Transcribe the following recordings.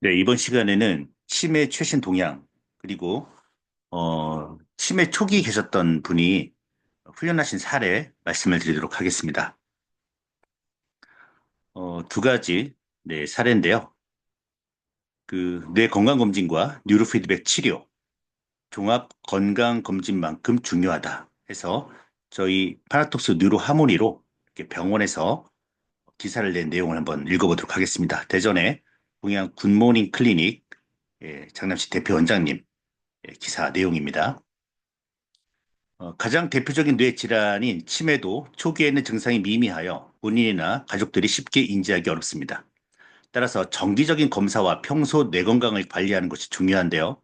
네, 이번 시간에는 치매 최신 동향, 그리고, 치매 초기 계셨던 분이 훈련하신 사례 말씀을 드리도록 하겠습니다. 두 가지, 네, 사례인데요. 뇌 건강검진과 뉴로 피드백 치료, 종합 건강검진만큼 중요하다 해서 저희 파나톡스 뉴로 하모니로 이렇게 병원에서 기사를 낸 내용을 한번 읽어보도록 하겠습니다. 대전의 동양 굿모닝 클리닉 장남식 대표 원장님 기사 내용입니다. 가장 대표적인 뇌 질환인 치매도 초기에는 증상이 미미하여 본인이나 가족들이 쉽게 인지하기 어렵습니다. 따라서 정기적인 검사와 평소 뇌 건강을 관리하는 것이 중요한데요.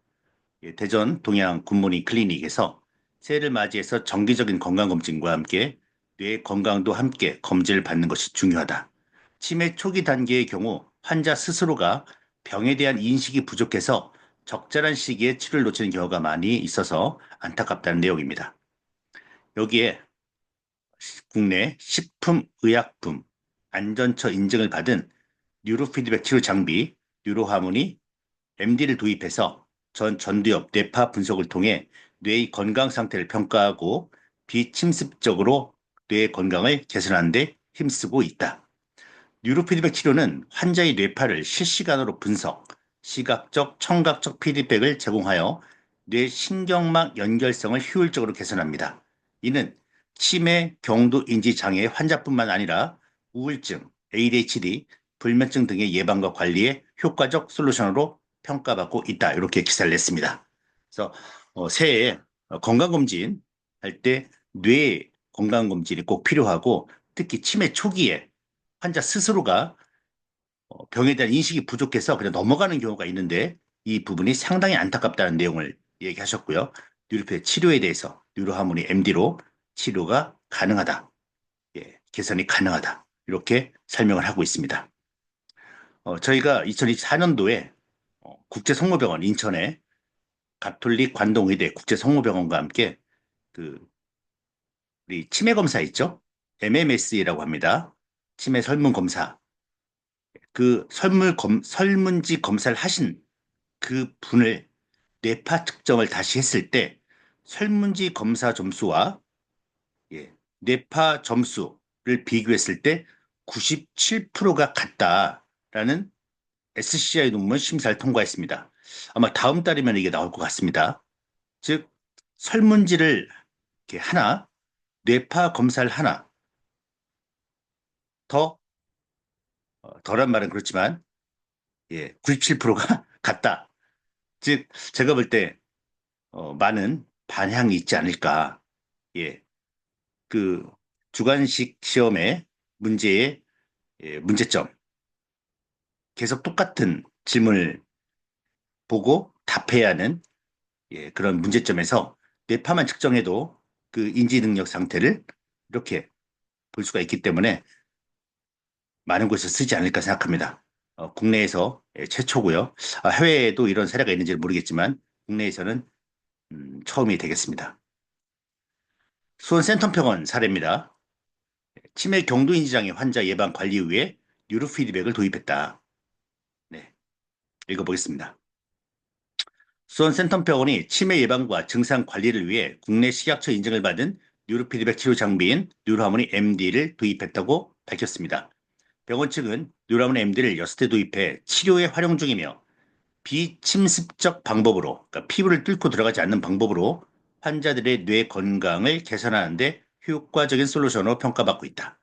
대전 동양 굿모닝 클리닉에서 새해를 맞이해서 정기적인 건강검진과 함께 뇌 건강도 함께 검진을 받는 것이 중요하다. 치매 초기 단계의 경우 환자 스스로가 병에 대한 인식이 부족해서 적절한 시기에 치료를 놓치는 경우가 많이 있어서 안타깝다는 내용입니다. 여기에 국내 식품의약품 안전처 인증을 받은 뉴로피드백 치료 장비 뉴로하모니 MD를 도입해서 전두엽 뇌파 분석을 통해 뇌의 건강 상태를 평가하고 비침습적으로 뇌 건강을 개선하는 데 힘쓰고 있다. 뉴로피드백 치료는 환자의 뇌파를 실시간으로 분석, 시각적, 청각적 피드백을 제공하여 뇌 신경막 연결성을 효율적으로 개선합니다. 이는 치매, 경도인지 장애 환자뿐만 아니라 우울증, ADHD, 불면증 등의 예방과 관리에 효과적 솔루션으로 평가받고 있다. 이렇게 기사를 냈습니다. 그래서 새해에 건강검진 할 때 뇌 건강검진이 꼭 필요하고 특히 치매 초기에 환자 스스로가 병에 대한 인식이 부족해서 그냥 넘어가는 경우가 있는데 이 부분이 상당히 안타깝다는 내용을 얘기하셨고요. 뉴로피의 치료에 대해서 뉴로하모니 MD로 치료가 가능하다. 예, 개선이 가능하다. 이렇게 설명을 하고 있습니다. 저희가 2024년도에 국제성모병원 인천의 가톨릭 관동의대 국제성모병원과 함께 그 우리 치매 검사 있죠? MMS라고 합니다. 치매 설문 검사. 설문지 검사를 하신 그 분을 뇌파 측정을 다시 했을 때 설문지 검사 점수와 뇌파 점수를 비교했을 때 97%가 같다라는 SCI 논문 심사를 통과했습니다. 아마 다음 달이면 이게 나올 것 같습니다. 즉 설문지를 이렇게 하나, 뇌파 검사를 하나 더 덜한 말은 그렇지만 97%가 같다. 즉 제가 볼 때 많은 반향이 있지 않을까. 예, 그 주관식 시험의 문제의 문제점, 계속 똑같은 질문을 보고 답해야 하는 그런 문제점에서 뇌파만 측정해도 그 인지 능력 상태를 이렇게 볼 수가 있기 때문에 많은 곳에서 쓰지 않을까 생각합니다. 국내에서 최초고요. 해외에도 이런 사례가 있는지 모르겠지만 국내에서는 처음이 되겠습니다. 수원 센텀병원 사례입니다. 치매 경도인지 장애 환자 예방 관리 위해 뉴로 피드백을 도입했다. 네, 읽어보겠습니다. 수원 센텀병원이 치매 예방과 증상 관리를 위해 국내 식약처 인증을 받은 뉴로 피드백 치료 장비인 뉴로하모니 MD를 도입했다고 밝혔습니다. 병원 측은 뉴로하모니 MD를 6대 도입해 치료에 활용 중이며 비침습적 방법으로, 그러니까 피부를 뚫고 들어가지 않는 방법으로 환자들의 뇌 건강을 개선하는 데 효과적인 솔루션으로 평가받고 있다.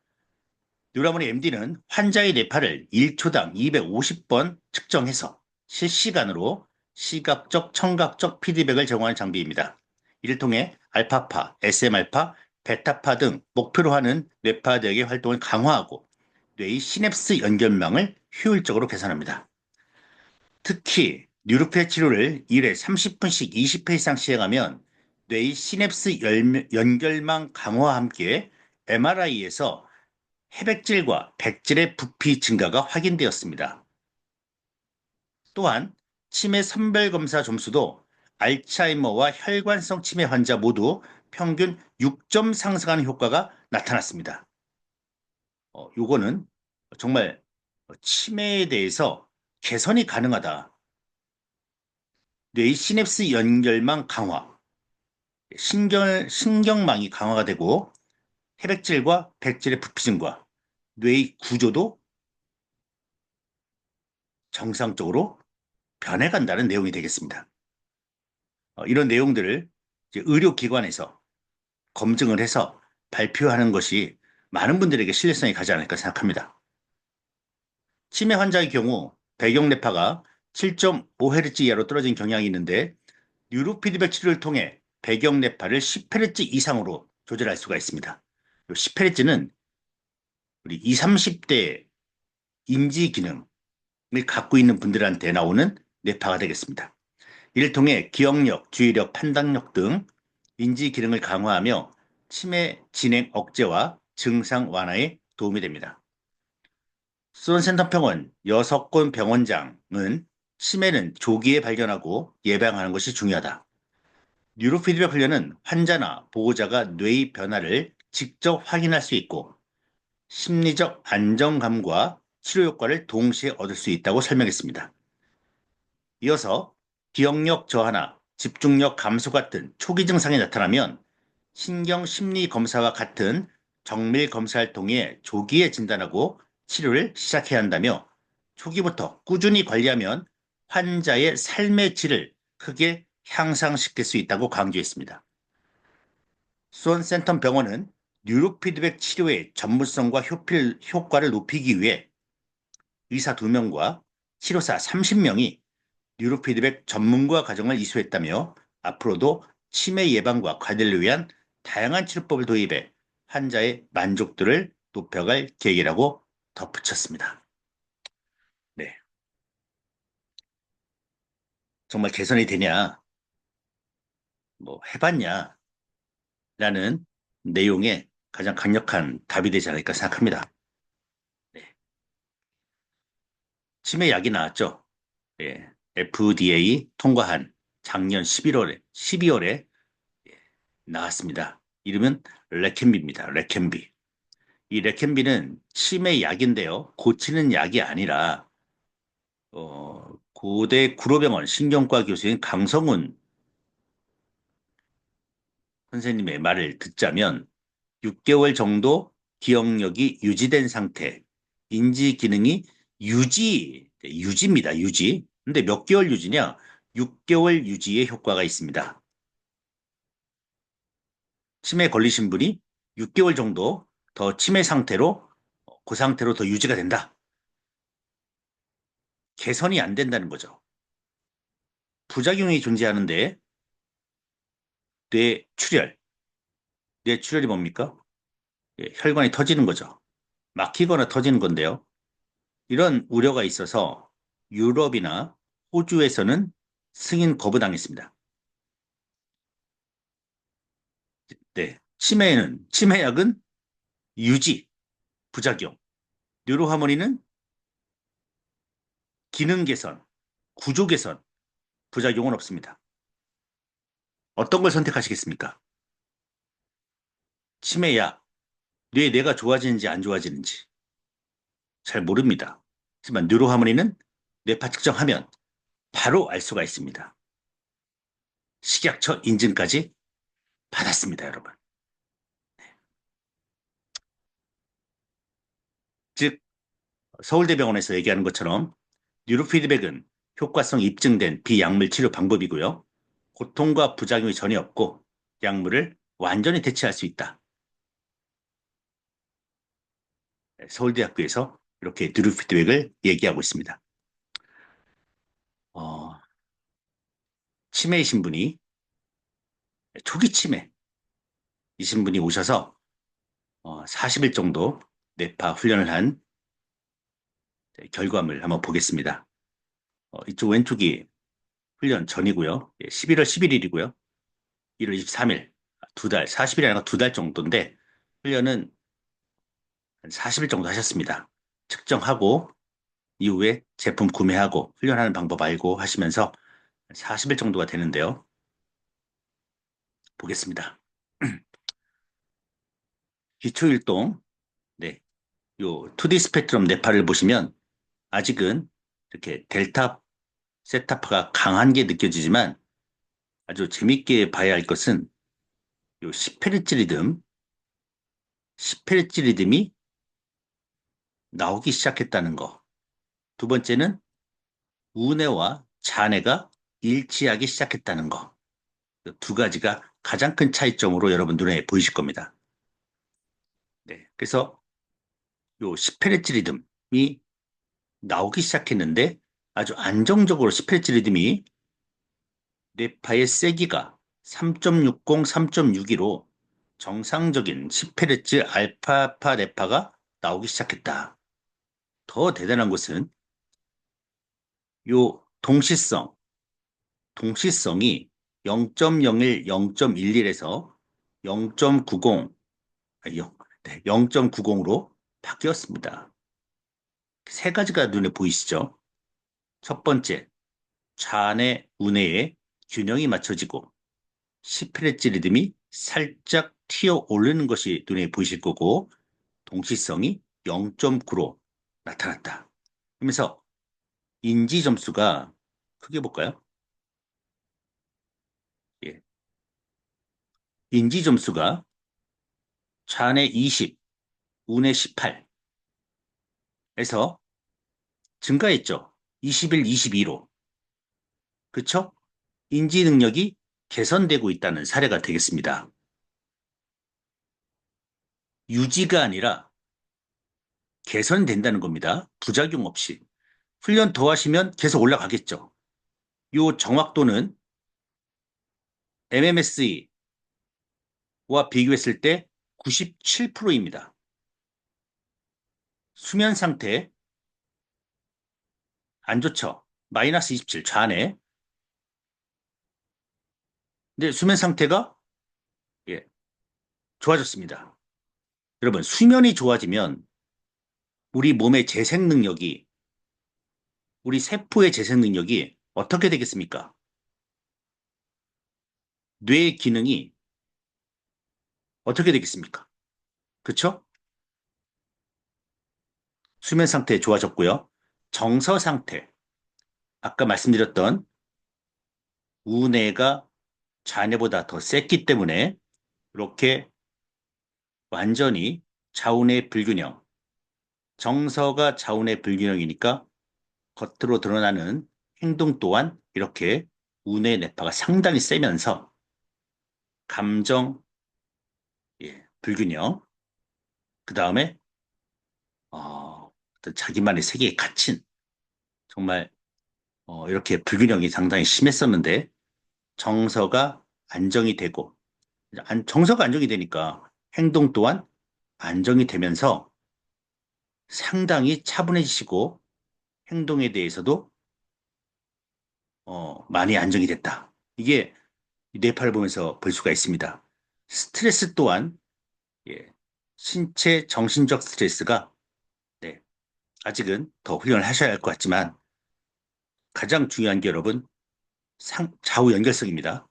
뉴라모니 MD는 환자의 뇌파를 1초당 250번 측정해서 실시간으로 시각적, 청각적 피드백을 제공하는 장비입니다. 이를 통해 알파파, SM알파, 베타파 등 목표로 하는 뇌파대의 활동을 강화하고 뇌의 시냅스 연결망을 효율적으로 개선합니다. 특히 뉴로페 치료를 1회 30분씩 20회 이상 시행하면 뇌의 시냅스 연결망 강화와 함께 MRI에서 해백질과 백질의 부피 증가가 확인되었습니다. 또한 치매 선별검사 점수도 알츠하이머와 혈관성 치매 환자 모두 평균 6점 상승하는 효과가 나타났습니다. 요거는 정말 치매에 대해서 개선이 가능하다. 뇌 시냅스 연결망 강화, 신경망이 강화가 되고 혈액질과 백질의 부피 증가, 뇌의 구조도 정상적으로 변해간다는 내용이 되겠습니다. 이런 내용들을 이제 의료기관에서 검증을 해서 발표하는 것이 많은 분들에게 신뢰성이 가지 않을까 생각합니다. 치매 환자의 경우 배경뇌파가 7.5Hz 이하로 떨어진 경향이 있는데 뉴로피드백 치료를 통해 배경뇌파를 10Hz 이상으로 조절할 수가 있습니다. 10Hz는 우리 20, 30대 인지 기능을 갖고 있는 분들한테 나오는 뇌파가 되겠습니다. 이를 통해 기억력, 주의력, 판단력 등 인지 기능을 강화하며 치매 진행 억제와 증상 완화에 도움이 됩니다. 수원센터병원 여석권 병원장은 치매는 조기에 발견하고 예방하는 것이 중요하다. 뉴로피드백 훈련은 환자나 보호자가 뇌의 변화를 직접 확인할 수 있고 심리적 안정감과 치료 효과를 동시에 얻을 수 있다고 설명했습니다. 이어서 기억력 저하나 집중력 감소 같은 초기 증상이 나타나면 신경심리검사와 같은 정밀 검사를 통해 조기에 진단하고 치료를 시작해야 한다며 초기부터 꾸준히 관리하면 환자의 삶의 질을 크게 향상시킬 수 있다고 강조했습니다. 수원센텀 병원은 뉴로피드백 치료의 전문성과 효과를 높이기 위해 의사 2명과 치료사 30명이 뉴로피드백 전문가 과정을 이수했다며 앞으로도 치매 예방과 관리를 위한 다양한 치료법을 도입해 환자의 만족도를 높여갈 계획이라고 덧붙였습니다. 네, 정말 개선이 되냐, 뭐 해봤냐, 라는 내용의 가장 강력한 답이 되지 않을까 생각합니다. 네, 치매 약이 나왔죠. 네, FDA 통과한 작년 12월에 나왔습니다. 이름은 레켐비입니다. 레켐비. 이 레켐비는 치매 약인데요. 고치는 약이 아니라 고대 구로병원 신경과 교수인 강성훈 선생님의 말을 듣자면 6개월 정도 기억력이 유지된 상태, 인지 기능이 유지입니다. 유지. 근데 몇 개월 유지냐? 6개월 유지의 효과가 있습니다. 치매 걸리신 분이 6개월 정도 더 치매 상태로 그 상태로 더 유지가 된다. 개선이 안 된다는 거죠. 부작용이 존재하는데 뇌출혈. 뇌출혈이 뭡니까? 예, 혈관이 터지는 거죠. 막히거나 터지는 건데요. 이런 우려가 있어서 유럽이나 호주에서는 승인 거부당했습니다. 네. 치매약은 유지, 부작용. 뉴로하모니는 기능 개선, 구조 개선, 부작용은 없습니다. 어떤 걸 선택하시겠습니까? 치매약, 뇌가 좋아지는지 안 좋아지는지 잘 모릅니다. 하지만 뉴로하모니는 뇌파 측정하면 바로 알 수가 있습니다. 식약처 인증까지 받았습니다, 여러분. 즉, 서울대병원에서 얘기하는 것처럼 뉴로피드백은 효과성 입증된 비약물 치료 방법이고요. 고통과 부작용이 전혀 없고 약물을 완전히 대체할 수 있다. 서울대학교에서 이렇게 뉴로피드백을 얘기하고 있습니다. 어, 치매이신 분이 초기 치매이신 분이 오셔서 40일 정도 뇌파 훈련을 한 결과물 한번 보겠습니다. 이쪽 왼쪽이 훈련 전이고요. 11월 11일이고요. 1월 23일, 2달, 40일이 아니라 2달 정도인데 훈련은 한 40일 정도 하셨습니다. 측정하고 이후에 제품 구매하고 훈련하는 방법 알고 하시면서 40일 정도가 되는데요. 보겠습니다. 기초일동, 네, 요 2D 스펙트럼 뇌파를 보시면 아직은 이렇게 델타 세타파가 강한 게 느껴지지만 아주 재밌게 봐야 할 것은 요 10Hz 리듬, 10Hz 리듬이 나오기 시작했다는 거. 두 번째는 우뇌와 좌뇌가 일치하기 시작했다는 거. 두 가지가 가장 큰 차이점으로 여러분 눈에 보이실 겁니다. 네. 그래서 요 10Hz 리듬이 나오기 시작했는데 아주 안정적으로 10Hz 리듬이 뇌파의 세기가 3.60, 3.62로 정상적인 10Hz 알파파 뇌파가 나오기 시작했다. 더 대단한 것은 요 동시성이 0.01, 0.11에서 0.90, 네, 0.90으로 바뀌었습니다. 세 가지가 눈에 보이시죠? 첫 번째, 좌뇌, 우뇌의 균형이 맞춰지고 10Hz 리듬이 살짝 튀어 오르는 것이 눈에 보이실 거고 동시성이 0.9로 나타났다. 그러면서 인지 점수가 크게 볼까요? 예. 인지 점수가 좌뇌 20, 우뇌 18에서 증가했죠. 21, 22로. 그쵸? 인지 능력이 개선되고 있다는 사례가 되겠습니다. 유지가 아니라 개선된다는 겁니다. 부작용 없이. 훈련 더 하시면 계속 올라가겠죠. 요 정확도는 MMSE와 비교했을 때 97%입니다. 수면 상태 안 좋죠. 마이너스 27 좌뇌. 근데 수면 상태가 예, 좋아졌습니다. 여러분, 수면이 좋아지면 우리 몸의 재생 능력이, 우리 세포의 재생 능력이 어떻게 되겠습니까? 뇌의 기능이 어떻게 되겠습니까? 그렇죠? 수면 상태 좋아졌고요. 정서 상태, 아까 말씀드렸던 우뇌가 좌뇌보다 더 셌기 때문에 이렇게 완전히 좌우뇌 불균형, 정서가 좌우뇌 불균형이니까 겉으로 드러나는 행동 또한 이렇게 우뇌 뇌파가 상당히 세면서 감정, 예, 불균형, 그 다음에 어떤 자기만의 세계에 갇힌 정말 이렇게 불균형이 상당히 심했었는데 정서가 안정이 되고 정서가 안정이 되니까 행동 또한 안정이 되면서 상당히 차분해지시고 행동에 대해서도 많이 안정이 됐다. 이게 뇌파를 보면서 볼 수가 있습니다. 스트레스 또한 예, 신체 정신적 스트레스가 네, 아직은 더 훈련을 하셔야 할 것 같지만 가장 중요한 게 여러분 좌우 연결성입니다.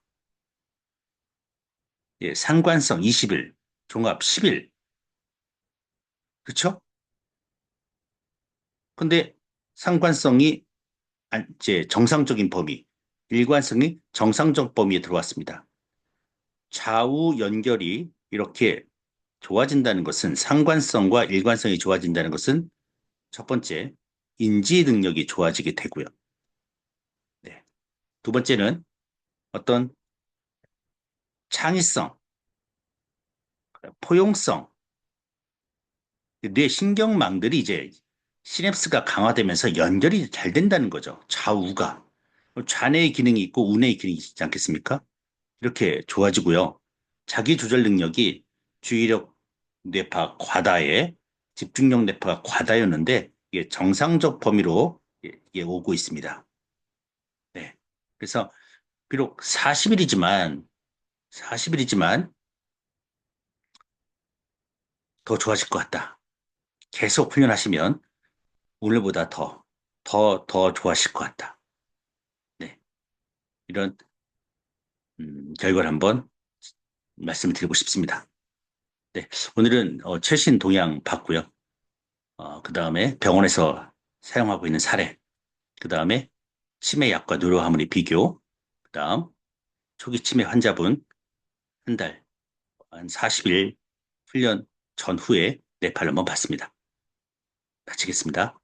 예, 상관성 20일, 종합 10일. 그렇죠? 근데 상관성이 이제 정상적인 범위, 일관성이 정상적 범위에 들어왔습니다. 좌우 연결이 이렇게 좋아진다는 것은 상관성과 일관성이 좋아진다는 것은 첫 번째 인지 능력이 좋아지게 되고요. 네. 두 번째는 어떤 창의성, 포용성, 뇌 신경망들이 이제 시냅스가 강화되면서 연결이 잘 된다는 거죠. 좌우가. 좌뇌의 기능이 있고 우뇌의 기능이 있지 않겠습니까? 이렇게 좋아지고요. 자기 조절 능력이 주의력 뇌파 과다에 집중력 뇌파가 과다였는데 이게 정상적 범위로 이게 오고 있습니다. 네. 그래서 비록 40일이지만 더 좋아질 것 같다. 계속 훈련하시면 오늘보다 더 좋아하실 것 같다. 네. 이런 결과를 한번 말씀을 드리고 싶습니다. 네. 오늘은 최신 동향 봤고요. 그 다음에 병원에서 사용하고 있는 사례, 그 다음에 치매 약과 누로 하모니 비교, 그 다음 초기 치매 환자분 한 달, 한 40일 훈련 전후에 뇌팔 한번 받습니다. 마치겠습니다.